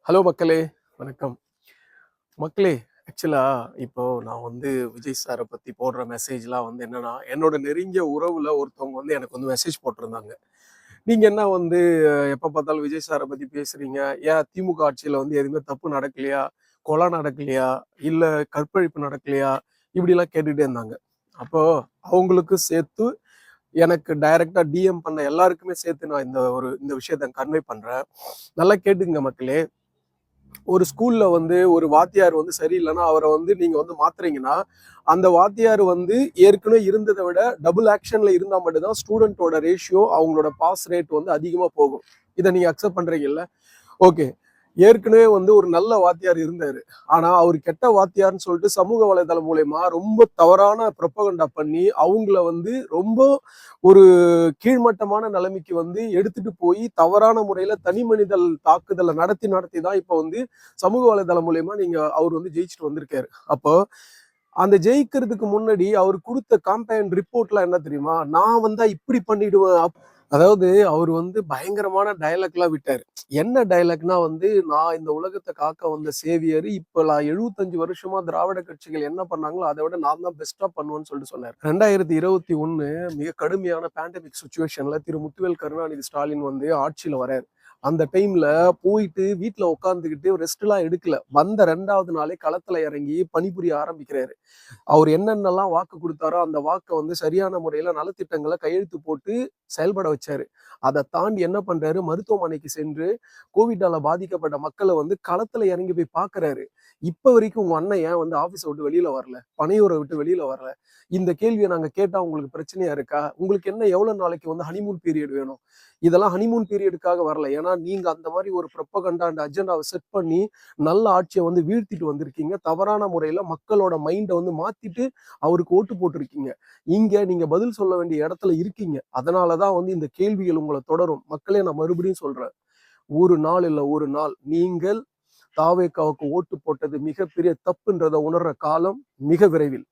Hello மக்களே, வணக்கம். மக்களே, ஆக்சுவலா இப்போ நான் வந்து விஜய் சார பத்தி போடுற மெசேஜ்லாம் வந்து என்னன்னா, என்னோட நெருங்கிய உறவுல ஒருத்தவங்க வந்து எனக்கு வந்து மெசேஜ் போட்டிருந்தாங்க. நீங்க என்ன வந்து எப்ப பார்த்தாலும் விஜய் சார பத்தி பேசுறீங்க. ஏன் திமுக ஆட்சியில வந்து எதுவுமே தப்பு நடக்கலையா? கொலை நடக்கலையா? இல்ல கற்பழிப்பு நடக்கலையா? இப்படிலாம் கேட்டுட்டே இருந்தாங்க. அப்போ அவங்களுக்கும் சேர்த்து எனக்கு டைரக்ட்டா டிஎம் பண்ண எல்லாருக்குமே சேர்த்து நான் இந்த விஷயத்த கன்வே பண்றேன். நல்லா கேட்டுக்கங்க மக்களே. ஒரு ஸ்கூல்ல வந்து ஒரு வாத்தியார் வந்து சரியில்லைன்னா அவரை வந்து நீங்க வந்து மாத்துறீங்கன்னா அந்த வாத்தியார் வந்து ஏற்கனவே இருந்ததை விட டபுள் ஆக்ஷன்ல இருந்தா மட்டும்தான் ஸ்டூடெண்டோட ரேஷியோ அவங்களோட பாஸ் ரேட் வந்து அதிகமா போகும். இதை நீங்க அக்செப்ட் பண்றீங்கல்ல? ஓகே. ஏற்கனவே வந்து ஒரு நல்ல வாத்தியார் இருந்தாரு. ஆனா அவர் கெட்ட வாத்தியார்ன்னு சொல்லிட்டு சமூக வலைதளம் மூலியமா ரொம்ப தவறான ப்ரொபகண்டா பண்ணி அவங்கள வந்து ரொம்ப ஒரு கீழ்மட்டமான நிலைமைக்கு வந்து எடுத்துட்டு போய் தவறான முறையில தனி மனிதல் தாக்குதலை நடத்தி நடத்தி தான் இப்ப வந்து சமூக வலைதளம் மூலியமா நீங்க அவர் வந்து ஜெயிச்சுட்டு வந்திருக்காரு. அப்போ அந்த ஜெயிக்கிறதுக்கு முன்னாடி அவர் கொடுத்த காம்பேன் ரிப்போர்ட்லாம் என்ன தெரியுமா? நான் வந்தா இப்படி பண்ணிடுவேன். அதாவது அவர் வந்து பயங்கரமான டயலாக்லாம் விட்டாரு. என்ன டயலாக்னா வந்து, நான் இந்த உலகத்த காக்க வந்த சேவியர். இப்ப நான் 75 வருஷமா திராவிட கட்சிகள் என்ன பண்ணாங்களோ, அத விட நான் தான் பெஸ்ட்டா பண்ணுவேன்னு சொல்லிட்டு சொன்னாரு. 2021 மிக கடுமையான பேண்டமிக் சிச்சுவேஷன்ல திரு முத்துவேல் கருணாநிதி ஸ்டாலின் வந்து ஆட்சியில வராரு. அந்த டைம்ல போயிட்டு வீட்ல உட்கார்ந்துகிட்டு ரெஸ்ட்லாம் எடுக்கல. வந்த 2வது நாளே களத்துல இறங்கி பணிபுரிய ஆரம்பிக்கிறாரு. அவர் என்னென்னலாம் வாக்கு கொடுத்தாரோ அந்த வாக்கை வந்து சரியான முறையில நலத்திட்டங்களை கையெழுத்து போட்டு செயல்பட வச்சாரு. அதை தாண்டி என்ன பண்றாரு, மருத்துவமனைக்கு சென்று கோவிட்டால பாதிக்கப்பட்ட மக்களை வந்து களத்துல இறங்கி போய் பாக்குறாரு. இப்ப வரைக்கும் உங்க அண்ணன் ஏன் வந்து ஆபீஸை விட்டு வெளியில வரல, பனையூரை விட்டு வெளியில வரல? இந்த கேள்வியை நாங்க கேட்டா உங்களுக்கு பிரச்சனையா இருக்கா? உங்களுக்கு என்ன எவ்வளவு நாளைக்கு வந்து ஹனிமூன் பீரியட் வேணும்? இதெல்லாம் ஹனிமூன் பீரியடுக்காக வரல. ஏன்னா நீங்க அந்த மாதிரி ஒரு ப்ரொபகண்டா அண்ட் அஜெண்டாவை செட் பண்ணி நல்ல ஆட்சியை வந்து வீழ்த்திட்டு வந்திருக்கீங்க. தவறான முறையில மக்களோட மைண்டை வந்து மாத்திட்டு அவருக்கு ஓட்டு போட்டிருக்கீங்க. இங்க நீங்க பதில் சொல்ல வேண்டிய இடத்துல இருக்கீங்க. அதனாலதான் வந்து இந்த கேள்விகள் உங்களை தொடரும். மக்களே, நான் மறுபடியும் சொல்றேன். ஒரு நாள் இல்ல ஒரு நாள் நீங்கள் தாவேகாவுக்கு ஓட்டு போட்டது மிகப்பெரிய தப்புன்றதை உணர்ற காலம் மிக விரைவில்.